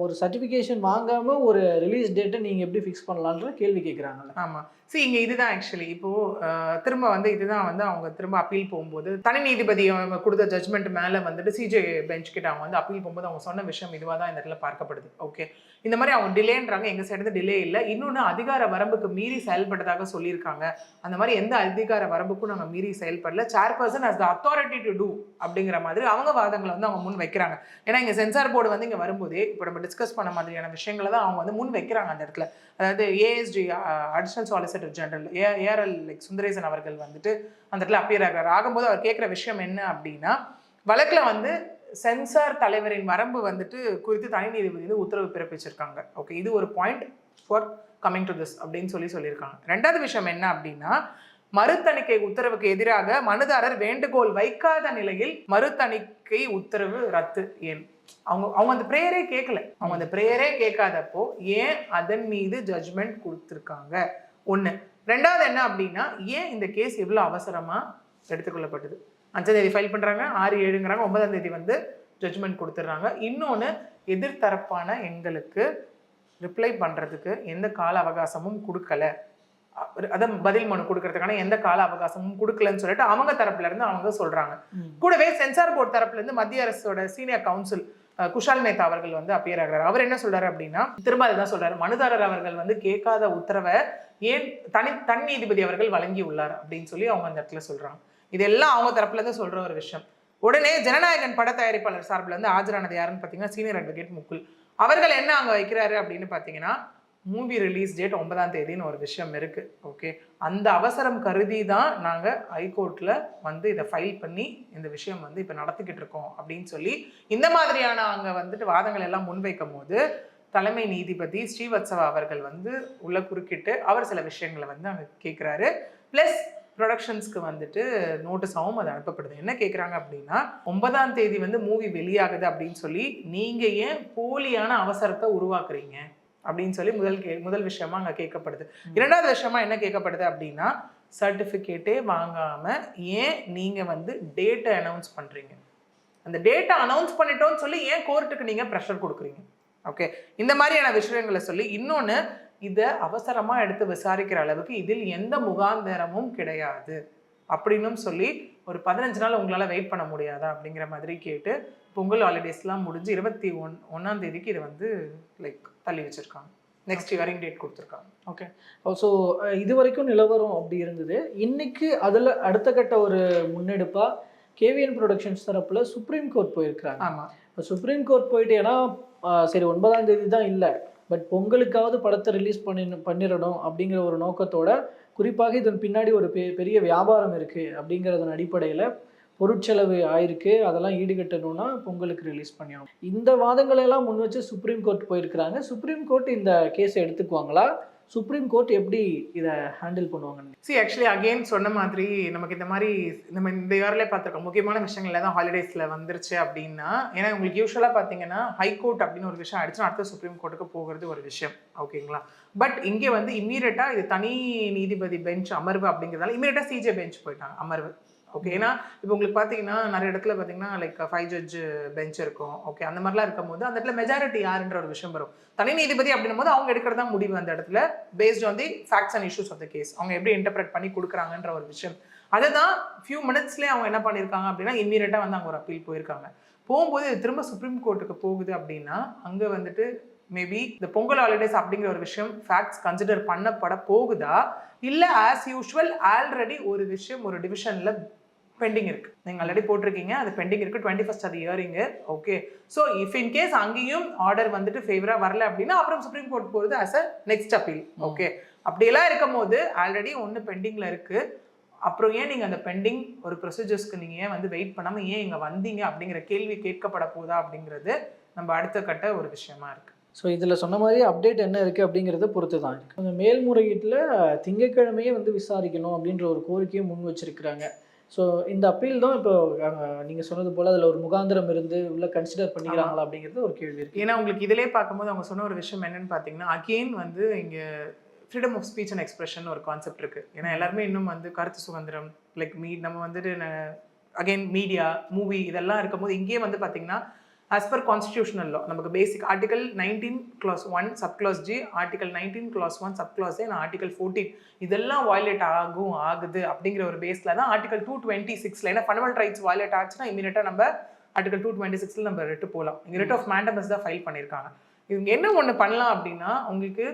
ஒரு சர்டிஃபிகேஷன் வாங்காமல் ஒரு ரிலீஸ் டேட்டை நீங்கள் எப்படி ஃபிக்ஸ் பண்ணலான்ற கேள்வி கேட்குறாங்கல்ல. ஆமாம், இங்கே இதுதான் ஆக்சுவலி இப்போது திரும்ப வந்து இதுதான் வந்து அவங்க திரும்ப அப்பீல் போகும்போது தனி நீதிபதி அவங்க கொடுத்த ஜட்மெண்ட் மேலே வந்துட்டு CJ பெஞ்ச் கிட்ட அவங்க வந்து அப்பீல் போகும்போது அவங்க சொன்ன விஷயம் இதுவாக தான் இந்த இடத்துல பார்க்கப்படுது. ஓகே, இந்த மாதிரி அவங்க டிலேன்றாங்க, எங்கள் சைடு டிலே இல்லை. இன்னொன்று அதிகார வரம்புக்கு மீறி செயல்பட்டதாக சொல்லியிருக்காங்க. அந்த மாதிரி எந்த அதிகார வரம்புக்கும் நாங்கள் மீறி செயல்படல. Chairperson has the authority to do அப்படிங்கிற மாதிரி அவங்க வாதங்களை வந்து அவங்க முன் வைக்கிறாங்க. ஏன்னா இங்கே சென்சார் போர்டு வந்து இங்கே வரும்போதே இப்போ நம்ம டிஸ்கஸ் பண்ண மாதிரியான விஷயங்களை தான் அவங்க வந்து முன் வைக்கிறாங்க அந்த இடத்துல. அதாவது AST additional solicitor general ARL like Sundaresan அவர்கள் வந்துட்டு அந்த இடத்துல அப்பியர் ஆகிறார். ஆகும்போது அவர் கேட்குற விஷயம் என்ன அப்படின்னா, வழக்கில் வந்து சென்சார் தலைவரின் வரம்பு வந்துட்டு குறித்து தனி நீதிபதி வந்து உத்தரவு பிறப்பிச்சிருக்காங்க. ஓகே, இது ஒரு point for coming to this அப்படின்னு சொல்லியிருக்காங்க. ரெண்டாவது விஷயம் என்ன அப்படின்னா, மறுதணிக்கை உத்தரவுக்கு எதிராக மனுதாரர் வேண்டுகோள் வைக்காத நிலையில் மறுதணிக்கை உத்தரவு ரத்து. ஏன் அவங்க அந்த பிரேயரே கேட்கல. அவங்க அந்த பிரேயரே கேட்காதப்போ ஏன் அதன் மீது ஜட்ஜ்மெண்ட் கொடுத்துருக்காங்க? ஒன்று. ரெண்டாவது என்ன அப்படின்னா, ஏன் இந்த கேஸ் இவ்வளோ அவசரமா எடுத்துக்கொள்ளப்பட்டது? 5ஆம் தேதி ஃபைல் பண்ணுறாங்க, 6/7ங்கிறாங்க, 9ஆம் தேதி வந்து ஜட்ஜ்மெண்ட் கொடுத்துட்றாங்க. இன்னொன்று, எதிர்த்தரப்பான எங்களுக்கு ரிப்ளை பண்ணுறதுக்கு எந்த கால அவகாசமும் கொடுக்கல, அதான் பதில் மனு கொடுக்கறதுக்கான எந்த கால அவகாசமும் கொடுக்கலன்னு சொல்லிட்டு அவங்க தரப்புல இருந்து அவங்க சொல்றாங்க. கூடவே சென்சார் போர்டு தரப்புல இருந்து மத்திய அரசோட சீனியர் கவுன்சில் குஷால் மேத்தா அவர்கள் வந்து அப்பியர் ஆகிறார். அவர் என்ன சொல்றாரு அப்படின்னா, திரும்ப அதுதான் சொல்றாரு, மனுதாரர் அவர்கள் வந்து கேட்காத உத்தரவை ஏன் தனி நீதிபதி அவர்கள் வழங்கி உள்ளார் அப்படின்னு சொல்லி அவங்க அந்த இடத்துல சொல்றாங்க. இதெல்லாம் அவங்க தரப்புல இருந்து சொல்ற ஒரு விஷயம். உடனே ஜனநாயகன் பட தயாரிப்பாளர் சார்பில் வந்து ஆஜரானது யாருன்னு பார்த்தீங்கன்னா சீனியர் அட்வொகேட் முகுல் அவர்கள் என்ன அங்கே வைக்கிறாரு அப்படின்னு பார்த்தீங்கன்னா, மூவி ரிலீஸ் டேட் 9ஆம் தேதின்னு ஒரு விஷயம் இருக்குது. ஓகே, அந்த அவசரம் கருதி தான் நாங்கள் ஹைகோர்ட்டில் வந்து இதை ஃபைல் பண்ணி இந்த விஷயம் வந்து இப்போ நடத்திக்கிட்டு இருக்கோம் அப்படின்னு சொல்லி இந்த மாதிரியான அங்கே வந்துட்டு வாதங்கள் எல்லாம் முன்வைக்கும் போது தலைமை நீதிபதி ஸ்ரீவத்சவா அவர்கள் வந்து உள்ள குறுக்கிட்டு அவர் சில விஷயங்களை வந்து அங்கே கேட்குறாரு. ப்ளஸ் ப்ரொடக்ஷன்ஸ்க்கு வந்துட்டு நோட்டீஸாகவும் அது அனுப்பப்படுது. என்ன கேட்குறாங்க அப்படின்னா, 9ஆம் தேதி வந்து மூவி வெளியாகுது அப்படின்னு சொல்லி நீங்கள் ஏன் போலியான அவசரத்தை உருவாக்குறீங்க அப்படின்னு சொல்லி முதல் விஷயமா அங்கே கேட்கப்படுது. இரண்டாவது விஷயமா என்ன கேட்கப்படுது அப்படின்னா, சர்டிஃபிகேட்டே வாங்காமல் ஏன் நீங்கள் வந்து டேட்டை அனௌன்ஸ் பண்ணுறீங்க, அந்த டேட்டை அனௌன்ஸ் பண்ணிட்டோன்னு சொல்லி ஏன் கோர்ட்டுக்கு நீங்கள் ப்ரெஷர் கொடுக்குறீங்க. ஓகே, இந்த மாதிரியான விஷயங்களை சொல்லி இன்னொன்று, இதை அவசரமாக எடுத்து விசாரிக்கிற அளவுக்கு இதில் எந்த முகாந்திரமும் கிடையாது அப்படின்னும் சொல்லி ஒரு 15 நாள் உங்களால் வெயிட் பண்ண முடியாதா அப்படிங்கிற மாதிரி கேட்டு பொங்கல் ஹாலிடேஸ்லாம் முடிஞ்சு 21ஆம் தேதிக்கு இதை வந்து லைக் தள்ளி வச்சுருக்காங்க. நெக்ஸ்ட் ஹியரிங் டேட் கொடுத்துருக்காங்க. ஓகே, ஸோ இது வரைக்கும் நிலவரம் அப்படி இருந்தது. இன்னைக்கு அதில் அடுத்த கட்ட ஒரு முன்னெடுப்பாக கேவிஎன் ப்ரொடக்ஷன்ஸ் தரப்பில் சுப்ரீம் கோர்ட் போயிருக்கிறாங்க. ஆமாம், இப்போ சுப்ரீம் கோர்ட் போயிட்டு ஏன்னா சரி 9ஆம் தேதி தான் இல்லை, பட் பொங்கலுக்காவது படத்தை ரிலீஸ் பண்ணிடணும் அப்படிங்கிற ஒரு நோக்கத்தோட, குறிப்பாக இதன் பின்னாடி ஒரு பெரிய வியாபாரம் இருக்குது அப்படிங்கிறதன் அடிப்படையில் பொருட்செலவு ஆயிருக்கு, அதெல்லாம் ஈடுகட்டணும்னா பொங்கலுக்கு ரிலீஸ் பண்ணிடணும். இந்த வாதங்களெல்லாம் முன் வச்சு சுப்ரீம் கோர்ட் போயிருக்கிறாங்க. சுப்ரீம் கோர்ட் இந்த கேஸை எடுத்துக்குவாங்களா? சுப்ரீம் கோர்ட் எப்படி இதை ஹேண்டில் பண்ணுவாங்கன்னு? ஆக்சுவலி அகெயின் சொன்ன மாதிரி நமக்கு இந்த மாதிரி நம்ம இந்த இயர்லேயே பார்த்துருக்கோம், முக்கியமான விஷயங்கள் தான் ஹாலிடேஸில் வந்துருச்சு அப்படின்னா. ஏன்னா உங்களுக்கு யூஸ்வலாக பார்த்தீங்கன்னா ஹைகோர்ட் அப்படின்னு ஒரு விஷயம் ஆயிடுச்சுன்னா அடுத்த சுப்ரீம் கோர்ட்டுக்கு போகிறது ஒரு விஷயம். ஓகேங்களா, பட் இங்கே வந்து இம்மீடியட்டாக இது தனி நீதிபதி பெஞ்ச் அமர்வு அப்படிங்கிறதால இம்மீடியட்டாக சிஜே பெஞ்ச் போயிட்டாங்க அமர்வு. ஓகே, ஏன்னா இப்போ உங்களுக்கு பார்த்தீங்கன்னா நிறைய இடத்துல பார்த்தீங்கன்னா லைக் 5 ஜட்ஜ் பெஞ்ச் இருக்கும். ஓகே, அந்த மாதிரிலாம் இருக்கும் போது அந்த இடத்துல மெஜாரிட்டி யாருன்ற ஒரு விஷயம் வரும். தனி நீதிபதி அப்படின்னும் போது அவங்க எடுக்கிறதா முடிவு அந்த இடத்துல based on the facts and issues of the case, அவங்க எப்படி இன்டர்பிரட் பண்ணி கொடுக்குறாங்கன்ற ஒரு விஷயம். அதை தான் ஃபியூ மினிட்ஸ்லேயே அவங்க என்ன பண்ணியிருக்காங்க அப்படின்னா இம்மீடியட்டாக வந்து அங்கே ஒரு அப்பீல் போயிருக்காங்க. போகும்போது திரும்ப சுப்ரீம் கோர்ட்டுக்கு போகுது அப்படின்னா அங்கே வந்துட்டு மேபி இந்த பொங்கல் ஹாலிடேஸ் அப்படிங்கிற ஒரு விஷயம் ஃபேக்ட்ஸ் கன்சிடர் பண்ணப்பட போகுதா, இல்லை ஆஸ் யூஷுவல் ஆல்ரெடி ஒரு விஷயம் ஒரு டிவிஷனில் பெண்டிங் இருக்கு, நீங்க ஆல்ரெடி போட்டிருக்கீங்க, அது பெண்டிங் இருக்கு, 21st அது hearing. Okay, so if in case அங்கேயும் ஆர்டர் வந்துட்டு ஃபேவரா வரல அப்படின்னா அப்புறம் சுப்ரீம் கோர்ட் போகிறது as a next appeal. Okay, அப்படியெல்லாம் இருக்கும் போது ஆல்ரெடி ஒன்று பெண்டிங்ல இருக்கு, அப்புறம் ஏன் நீங்க அந்த பெண்டிங் ஒரு ப்ரொசீஜர்ஸ்க்கு நீங்க ஏன் வந்து வெயிட் பண்ணாம ஏன் இங்க வந்தீங்க அப்படிங்கிற கேள்வி கேட்கப்பட போதா அப்படிங்கிறது நம்ம அடுத்த கட்ட ஒரு விஷயமா இருக்கு. ஸோ இதில் சொன்ன மாதிரி அப்டேட் என்ன இருக்குது அப்படிங்கிறத பொறுத்து தான் இருக்குது. அந்த மேல்முறையீட்டில் திங்கட்கிழமையே வந்து விசாரிக்கணும் அப்படின்ற ஒரு கோரிக்கையை முன் வச்சிருக்கிறாங்க. ஸோ இந்த அப்பீல் தான் இப்போ நீங்கள் சொன்னது போல் அதில் ஒரு முகாந்திரம் இருந்து உள்ள கன்சிடர் பண்ணிக்கிறாங்களா அப்படிங்கிறது ஒரு கேள்வி இருக்குது. ஏன்னா உங்களுக்கு இதிலே பார்க்கும்போது அவங்க சொன்ன ஒரு விஷயம் என்னன்னு பார்த்தீங்கன்னா, அகெயின் வந்து இங்கே freedom of speech and expression ஒரு கான்செப்ட் இருக்குது. ஏன்னா எல்லாருமே இன்னும் வந்து கருத்து சுதந்திரம் லைக் நம்ம வந்துட்டு அகெயின் மீடியா மூவி இதெல்லாம் இருக்கும்போது இங்கேயே வந்து பார்த்தீங்கன்னா as per constitutional law நமக்கு basic article 19 clause 1 subclause G, article 19 clause 1 subclause A, article 14 இதெல்லாம் வயலேட் ஆகுது அப்படிங்கிற ஒரு பேஸில் தான் ஆர்டிகல் 226 ஏன்னா ஃபண்டமெண்டல் ரைட்ஸ் வயலேட் ஆச்சுன்னா இமீடியட்டாக நம்ம ஆர்டிகல் 226 நம்ம ரிட்டு போகலாம். இங்கே ரிட் ஆஃப் மேண்டமஸ் தான் ஃபைல் பண்ணியிருக்காங்க. இவங்க என்ன ஒன்று பண்ணலாம் அப்படின்னா, உங்களுக்கு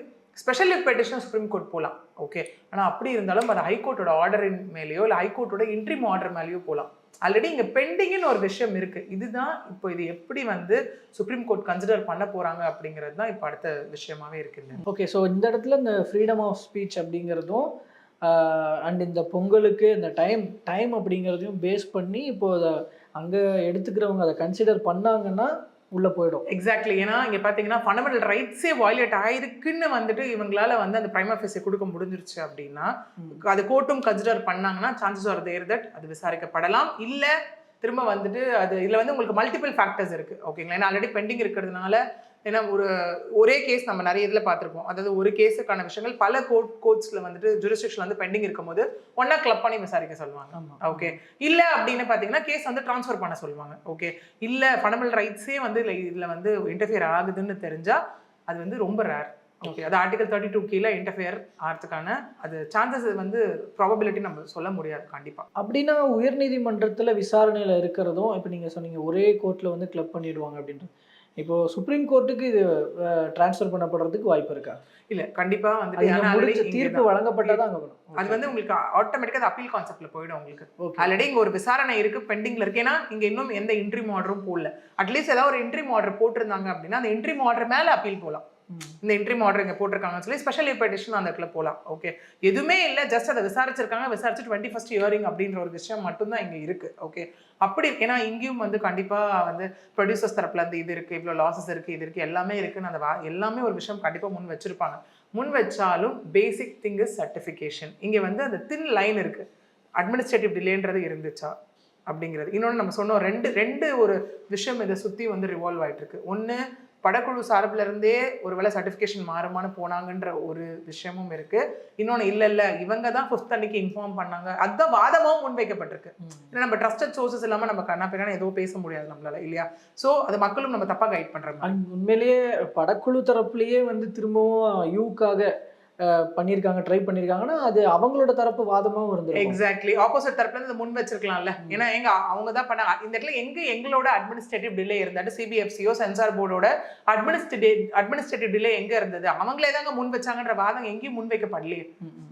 ஸ்பெஷல் பெட்டிஷன் சுப்ரீம் கோர்ட் போகலாம், ஓகே. ஆனால் அப்படி இருந்தாலும் அது ஹைகோர்ட்டோட ஆர்டரின் மேலேயோ இல்லை ஹைகோர்ட்டோட இன்ட்ரீம் ஆர்டர் மேலேயோ போகலாம். ஆல்ரெடி இங்கே பெண்டிங்னு ஒரு விஷயம் இருக்குது. இதுதான் இப்போ இது எப்படி வந்து சுப்ரீம் கோர்ட் கன்சிடர் பண்ண போகிறாங்க அப்படிங்கிறது தான் இப்போ அடுத்த விஷயமாவே இருக்குங்க. ஓகே, ஸோ இந்த இடத்துல இந்த ஃப்ரீடம் ஆஃப் ஸ்பீச் அப்படிங்கிறதும் அண்ட் இந்த பொங்கலுக்கு இந்த டைம் அப்படிங்கிறதையும் பேஸ் பண்ணி இப்போ அதை அங்கே எடுத்துக்கிறவங்க அதை கன்சிடர் பண்ணாங்கன்னா உள்ளே போயிடும். எக்ஸாக்ட்லி. ஏன்னா இங்கே பார்த்தீங்கன்னா ஃபண்டமெண்டல் ரைட்ஸே வயலேட் ஆயிருக்குன்னு வந்துட்டு இவங்களால வந்து அந்த பிரைமா ஃபேஸை கொடுக்க முடிஞ்சிருச்சு அப்படின்னா அது கோர்ட்டும் கன்சிடர் பண்ணாங்கன்னா சான்சஸ் ஆர் தேர் தட் அது விசாரிக்கப்படலாம். இல்லை திரும்ப வந்துட்டு அது இதில் வந்து உங்களுக்கு மல்டிபிள் ஃபேக்டர்ஸ் இருக்குது, ஓகேங்களா. ஏன்னா ஆல்ரெடி பெண்டிங் இருக்கிறதுனால, ஏன்னா ஒரே கேஸ் நம்ம நிறைய இதில் பார்த்துருப்போம். அதாவது ஒரு கேஸுக்கான விஷயங்கள் பல கோர்ட்ஸில் வந்துட்டு ஜூரிஸ்டிக்ஷன் வந்து பெண்டிங் இருக்கும்போது ஒன்றா கிளப் பண்ணி விசாரிக்க சொல்லுவாங்க, ஓகே. இல்லை அப்படின்னு பார்த்தீங்கன்னா கேஸ் வந்து ட்ரான்ஸ்ஃபர் பண்ண சொல்லுவாங்க, ஓகே. இல்லை ஃபண்டமெண்டல் ரைட்ஸே வந்து இதில் வந்து இன்டர்ஃபியர் ஆகுதுன்னு தெரிஞ்சால் அது வந்து ரொம்ப ரேர், ஓகே. அது ஆர்டிகல் 32 கீழே இன்டர்ஃபியர் ஆகிறதுக்கான அது சான்சஸ் வந்து ப்ராபபிலிட்டி நம்ம சொல்ல முடியாது கண்டிப்பாக. அப்படின்னா உயர்நீதிமன்றத்தில் விசாரணையில் இருக்கிறதும் இப்போ நீங்கள் சொன்னீங்க ஒரே கோர்ட்டில் வந்து கிளப் பண்ணிடுவாங்க அப்படின்றது, இப்போ சுப்ரீம் கோர்ட்டுக்கு இது டிரான்ஸ்ஃபர் பண்ணப்படுறதுக்கு வாய்ப்பு இருக்கா? இல்ல கண்டிப்பா வந்துட்டு தீர்ப்பு வழங்கப்பட்டதா அங்க வரும். அது வந்து உங்களுக்கு ஆட்டோமேட்டிக்கா அது அப்பீல் கான்செப்ட்ல போயிடும். உங்களுக்கு ஆல்ரெடி இங்க ஒரு விசாரணை இருக்கு, பெண்டிங்ல இருக்கு. ஏன்னா இங்க இன்னும் எந்த இன்ட்ரீம் ஆர்டரும் போடல. அட்லீஸ்ட் ஏதாவது ஒரு இன்ட்ரீம் ஆர்டர் போட்டிருந்தாங்க அப்படின்னா அந்த இன்ட்ரீம் ஆர்டர் மேல அப்பீல் போகலாம். இந்த இன்ட்ரீம் ஆர்டர் இங்க போட்டிருக்காங்கன்னு சொல்லி ஸ்பெஷல் பெட்டிஷன் அந்த இடத்துல போகலாம், ஓகே. எதுவுமே இல்லை, ஜஸ்ட் அதை விசாரிச்சிருக்காங்க, விசாரிச்சு 21st ஹியரிங் அப்படின்ற ஒரு விஷயம் மட்டும்தான் இங்க இருக்கு, ஓகே. அப்படி ஏன்னா இங்கேயும் வந்து கண்டிப்பா வந்து ப்ரொடியூசர்ஸ் தரப்புல இருந்து இது இருக்கு, இவ்வளோ லாசஸ் இருக்கு, இது இருக்கு, எல்லாமே இருக்குன்னு அந்த எல்லாமே ஒரு விஷயம் கண்டிப்பா முன் வச்சிருப்பாங்க. முன் வச்சாலும் பேசிக் திங் இஸ் சர்டிஃபிகேஷன். இங்க வந்து அந்த தின் லைன் இருக்கு, அட்மினிஸ்ட்ரேட்டிவ் டிலேன்றது இருந்துச்சா அப்படிங்கிறது. இன்னொன்று நம்ம சொன்னோம், ரெண்டு ஒரு விஷயம் இதை சுற்றி வந்து ரிவால்வ் ஆகிட்டு இருக்கு. ஒன்று படக்குழு சார்பில் இருந்தே ஒரு வேளை சர்டிஃபிகேஷன் மாறுமானு போனாங்கன்ற ஒரு விஷயமும் இருக்கு. இன்னொன்று இல்லை இவங்க தான் 5th அன்னைக்கு இன்ஃபார்ம் பண்ணாங்க, அதுதான் வாதமும் முன்வைக்கப்பட்டிருக்கு. ஏன்னா நம்ம ட்ரஸ்டட் சோர்சஸ் இல்லாமல் நம்ம கண்ணா பின்னா எதுவும் பேச முடியாது நம்மளால, இல்லையா? ஸோ அது மக்களும் நம்ம தப்பாக கைட் பண்ணுறாங்க. உண்மையிலேயே படக்குழு தரப்புலேயே வந்து திரும்பவும் யூக்காக பண்ணியிருக்காங்க, ட்ரை பண்ணியிருக்காங்கன்னா அது அவங்களோட தரப்பு வாதமாகவும் இருந்தது. எக்ஸாக்ட்லி ஆப்போசிட் தரப்புல இருந்து முன் வச்சிருக்கலாம்ல. ஏன்னா அவங்க தான் பண்ணாங்க. இந்த இடத்துல எங்களோட அட்மினிஸ்ட்ரேட்டிவ் டிலே இருந்தாட்டு சிபிஎஃப்சியோ சென்சார் போர்டோட அட்மினிஸ்ட்ரேட்டிவ் டிலே எங்க இருந்தது? அவங்களே தாங்க முன் வச்சாங்கன்ற வாதம் எங்கேயும் முன்வைக்கப்படலையே,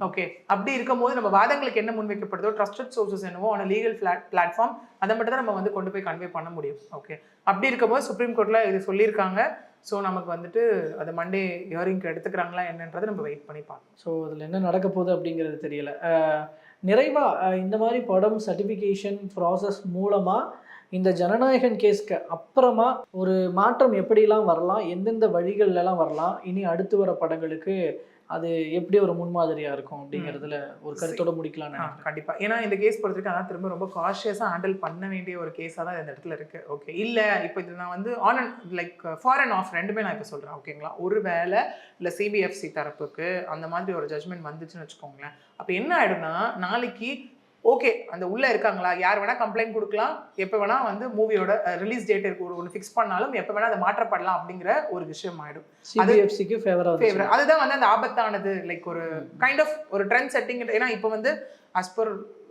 ஓகே. அப்படி இருக்கும்போது நம்ம வாதங்களுக்கு என்ன முன்வைக்கப்படுதோ ட்ரஸ்டட் சோர்சஸ் என்னவோ ஆன லீகல் பிளாட்ஃபார்ம் அதை மட்டும் தான் நம்ம வந்து கொண்டு போய் கன்வே பண்ண முடியும், ஓகே. அப்படி இருக்கும்போது சுப்ரீம் கோர்ட்ல இது சொல்லியிருக்காங்க. ஸோ நமக்கு வந்துட்டு அது மண்டே ஹியரிங்க்கு எடுத்துக்கிறாங்களா என்னன்றதை நம்ம வெயிட் பண்ணி பார்ப்போம். ஸோ அதில் என்ன நடக்க போகுது அப்படிங்கிறது தெரியல. நிறைவாக இந்த மாதிரி படம் சர்டிஃபிகேஷன் ப்ராசஸ் மூலமாக இந்த ஜனநாயகன் கேஸ்க்கு அப்புறமா ஒரு மாற்றம் எப்படிலாம் வரலாம், எந்தெந்த வழிகள்லாம் வரலாம், இனி அடுத்து வர படங்களுக்கு அது எப்படி ஒரு முன்மாதிரியாக இருக்கும் அப்படிங்கிறதுல ஒரு கருத்தோட முடிக்கலாம்னு கண்டிப்பாக. ஏன்னா இந்த கேஸ் பொறுத்திருக்கு அதான் திரும்ப ரொம்ப காஷியஸாக ஹேண்டில் பண்ண வேண்டிய ஒரு கேஸாக தான் இந்த இடத்துல இருக்குது, ஓகே. இல்லை இப்போ இது நான் வந்து on and like for and half ரெண்டுமே நான் இப்போ சொல்கிறேன், ஓகேங்களா. ஒரு வேளை இல்லை சிபிஎஃப்சி தரப்புக்கு அந்த மாதிரி ஒரு ஜட்மெண்ட் வந்துச்சுன்னு வச்சுக்கோங்களேன், அப்போ என்ன ஆகிடும்னா நாளைக்கு ஓகே அந்த உள்ளே இருக்காங்களா, யார் வேணால் கம்ப்ளைண்ட் கொடுக்கலாம், எப்போ வேணால் வந்து மூவியோட ரிலீஸ் டேட் இருக்கு ஒன்று ஃபிக்ஸ் பண்ணாலும் எப்போ வேணால் அதை மாற்றப்படலாம் அப்படிங்கிற ஒரு விஷயம் ஆகிடும். சிபிஎஃப்சிக்கு ஃபேவராக அதுதான் வந்து அந்த ஆபத்தானது, லைக் ஒரு கைண்ட் ஆஃப் ஒரு ட்ரெண்ட் செட்டிங். ஏன்னா இப்போ வந்து as per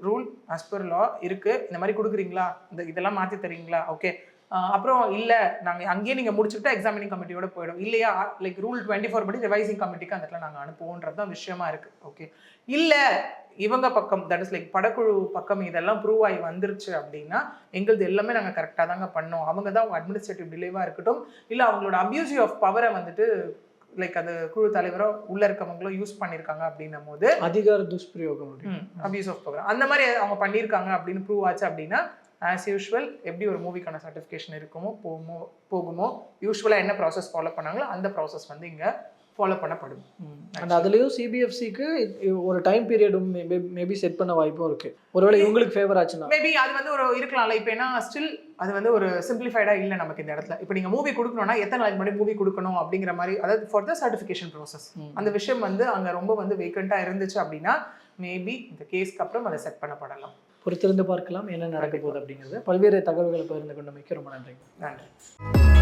rule as per law இருக்குது, இந்த மாதிரி கொடுக்குறீங்களா, இதெல்லாம் மாற்றி தரீங்களா, ஓகே. அப்புறம் இல்லை நாங்கள் அங்கேயே நீங்கள் முடிச்சுக்கிட்டா எக்ஸாமினிங் கமிட்டியோட போயிடும், இல்லையா லைக் ரூல் 24 படி ரிவைசிங் கமிட்டிக்கு அந்த இடத்துல நாங்கள் அனுப்புவோன்றது தான் விஷயமா இருக்குது, ஓகே. இல்லை இவங்க பக்கம் தட் இஸ் லைக் படக்குழு பக்கம் இதெல்லாம் ப்ரூவ் ஆகி வந்துருச்சு அப்படின்னா எங்களது எல்லாமே நாங்கள் கரெக்டாக தாங்க பண்ணோம், அவங்க தான் அவங்க அட்மினிஸ்ட்ரேட்டிவ் டிலேவாக இருக்கட்டும் இல்லை அவங்களோட அப்யூசிவ் ஆஃப் பவரை வந்துட்டு லைக் அது குழு தலைவரோ உள்ள இருக்கவங்களோ யூஸ் பண்ணியிருக்காங்க அப்படின்னும் போது அதிகார துஷ்பிரயோகம், அப்யூஸ் ஆஃப் பவர் அந்த மாதிரி அவங்க பண்ணியிருக்காங்க அப்படின்னு ப்ரூவ் ஆச்சு அப்படின்னா ஆஸ் யூஷுவல் எப்படி ஒரு மூவிக்கான சர்டிஃபிகேஷன் இருக்குமோ போகுமோ யூஸ்வலாக என்ன ப்ராசஸ் ஃபாலோ பண்ணாங்களோ அந்த ப்ராசஸ் வந்து இங்கே ஃபாலோ பண்ணப்படும். அண்ட் அதுலேயும் சிபிஎஃப்சிக்கு ஒரு டைம் பீரியடும் மேபி செட் பண்ண வாய்ப்பும் இருக்குது. ஒருவேளை இவங்களுக்கு ஃபேவர் ஆச்சுன்னா மேபி அது வந்து ஒரு இருக்கலாம்ல. இப்போ ஏன்னா ஸ்டில் அது வந்து ஒரு சிம்பிளிஃபைடாக இல்லை நமக்கு இந்த இடத்துல. இப்போ நீங்கள் மூவி கொடுக்கணும்னா எத்தனை நாளைக்கு முன்னாடி மூவி கொடுக்கணும் அப்படிங்கிற மாதிரி, அதாவது ஃபார் த சர்டிஃபிகேஷன் ப்ராசஸ் அந்த விஷயம் வந்து அங்கே ரொம்ப வந்து வேக்கண்ட்டாக இருந்துச்சு அப்படின்னா மேபி இந்த கேஸ்க்கு அப்புறம் அதை செட் பண்ணப்படலாம். பொறுத்திருந்து பார்க்கலாம் என்ன நடக்க போகுது அப்படிங்கிறது. பல்வேறு தகவல்களை பகிர்ந்து கொண்டமைக்கு ரொம்ப நன்றி. நன்றி.